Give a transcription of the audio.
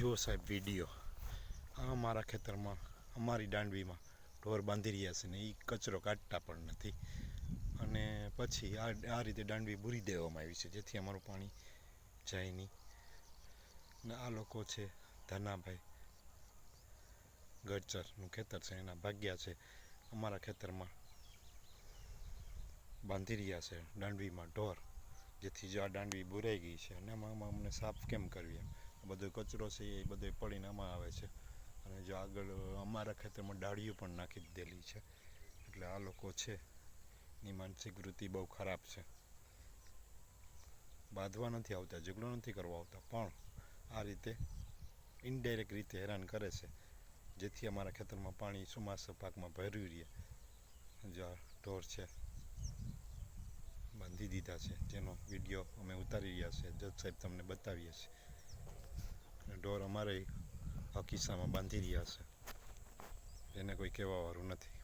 જુઓ સાહેબ વિડીયો, આ અમારા ખેતરમાં અમારી દાંડવીમાં ઢોર બાંધી રહ્યા છે ને એ કચરો કાઢતા પણ નથી. અને પછી આ રીતે દાંડવી બૂરી દેવામાં આવી છે જેથી અમારું પાણી જાય નહીં. ને આ લોકો છે ધનાભાઈ ગડચરનું ખેતર છે, એના ભાગ્યા છે અમારા ખેતરમાં બાંધી રહ્યા છે દાંડવીમાં ઢોર, જેથી જો આ દાંડવી બુરાઈ ગઈ છે. અને આમાં અમને સાફ કેમ કરવી, એમ બધો કચરો છે એ બધો પડીને આમાં આવે છે. અને જો આગળ અમારા ખેતરમાં ડાળીઓ પણ નાખી દીધેલી છે. એટલે આ લોકો છે એની માનસિક વૃત્તિ બહુ ખરાબ છે. બાંધવા નથી આવતા, ઝઘડો નથી કરવા આવતા, પણ આ રીતે ઇનડાયરેક્ટ રીતે હેરાન કરે છે, જેથી અમારા ખેતરમાં પાણી ચોમાસા પાકમાં ભર્યું રહે. જો આ ઢોર છે બાંધી દીધા છે, જેનો વિડીયો અમે ઉતારી રહ્યા છે, જજ સાહેબ તમને બતાવીએ છીએ. ઢોર અમારે હકીસામાં બાંધી રહ્યા છે, એને કોઈ કહેવાવાળું નથી.